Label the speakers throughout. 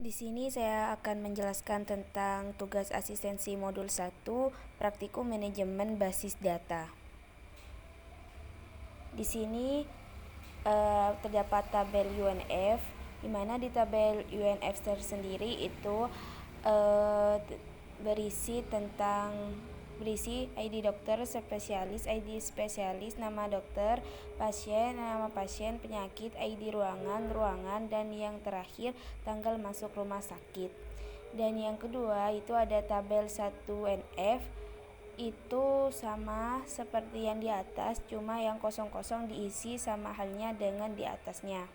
Speaker 1: Di sini saya akan menjelaskan tentang tugas asistensi modul 1, praktikum manajemen basis data. Di sini terdapat tabel UNF, di mana di tabel UNF tersendiri itu berisi ID dokter spesialis, ID spesialis, nama dokter, pasien, nama pasien, penyakit, ID ruangan, dan yang terakhir tanggal masuk rumah sakit. Dan yang kedua itu ada tabel 1NF, itu sama seperti yang di atas, cuma yang kosong-kosong diisi sama halnya dengan di atasnya.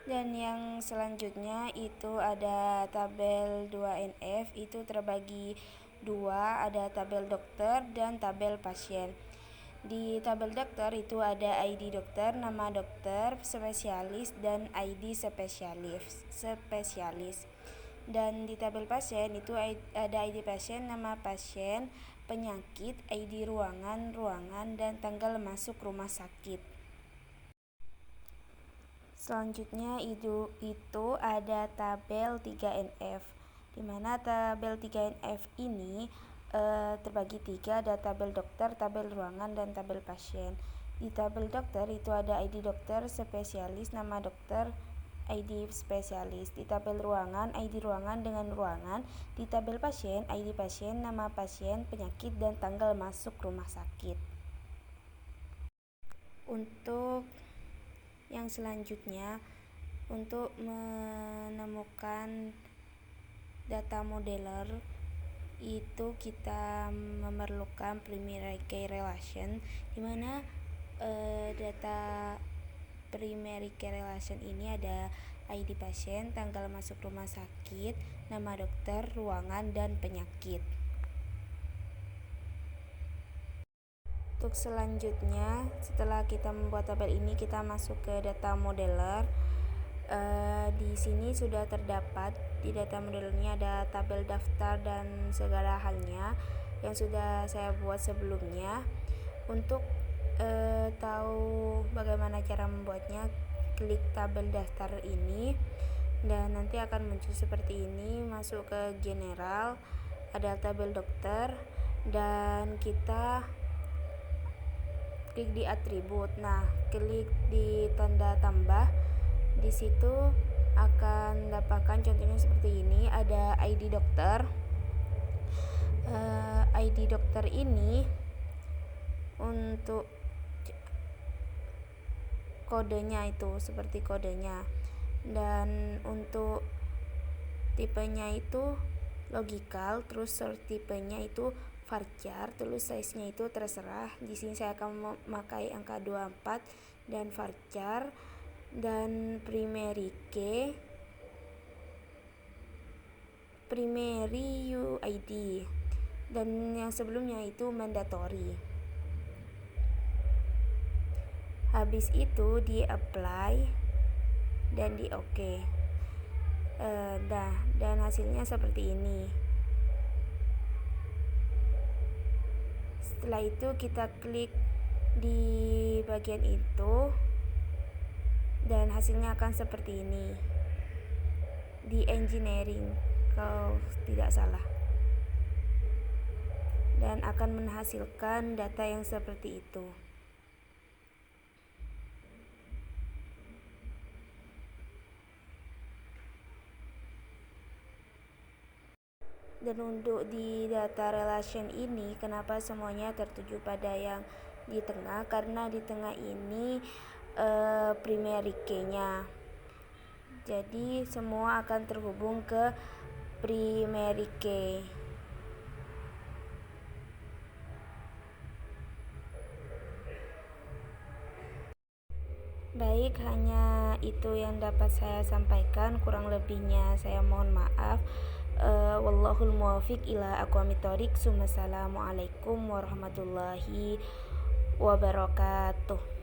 Speaker 1: Dan yang selanjutnya itu ada tabel 2NF, itu terbagi dua, ada tabel dokter dan tabel pasien. Di tabel dokter itu ada ID dokter, nama dokter, spesialis, dan ID spesialis. Dan di tabel pasien itu ada ID pasien, nama pasien, penyakit, ID ruangan, dan tanggal masuk rumah sakit. Selanjutnya itu ada tabel 3NF, di mana tabel 3NF ini terbagi 3, ada tabel dokter, tabel ruangan, dan tabel pasien. Di tabel dokter itu ada ID dokter, spesialis, nama dokter, ID spesialis. Di tabel ruangan, ID ruangan dengan ruangan. Di tabel pasien, ID pasien, nama pasien, penyakit, dan tanggal masuk rumah sakit. Untuk yang selanjutnya, untuk menemukan data modeler itu kita memerlukan primary key relation, di mana data primary key relation ini ada ID pasien, tanggal masuk rumah sakit, nama dokter, ruangan, dan penyakit. Untuk selanjutnya, setelah kita membuat tabel ini, kita masuk ke data modeler. Di sini sudah terdapat di data modelernya ada tabel daftar dan segala halnya yang sudah saya buat sebelumnya. Untuk tahu bagaimana cara membuatnya, klik tabel daftar ini dan nanti akan muncul seperti ini. Masuk ke general, ada tabel dokter, dan kita klik di atribut. Nah, klik di tanda tambah. Di situ akan dapatkan contohnya seperti ini. Ada ID dokter. ID dokter ini untuk kodenya itu seperti kodenya, dan untuk tipenya itu logical, terus sort tipenya itu varchar, terus size-nya itu terserah. Di sini saya akan memakai angka 24 dan varchar, dan primary key, primary UID, dan yang sebelumnya itu mandatory. Habis itu di apply dan di OK. Dan hasilnya seperti ini. Setelah itu kita klik di bagian itu dan hasilnya akan seperti ini. Di engineering kalau tidak salah. Dan akan menghasilkan data yang seperti itu. Dan untuk di data relation ini, kenapa semuanya tertuju pada yang di tengah? Karena di tengah ini primary key-nya. Jadi semua akan terhubung ke primary key. Baik, hanya itu yang dapat saya sampaikan. Kurang lebihnya saya mohon maaf. Wallahul muwaffiq ila aqwamit thoriq. Assalamualaikum warahmatullahi wabarakatuh.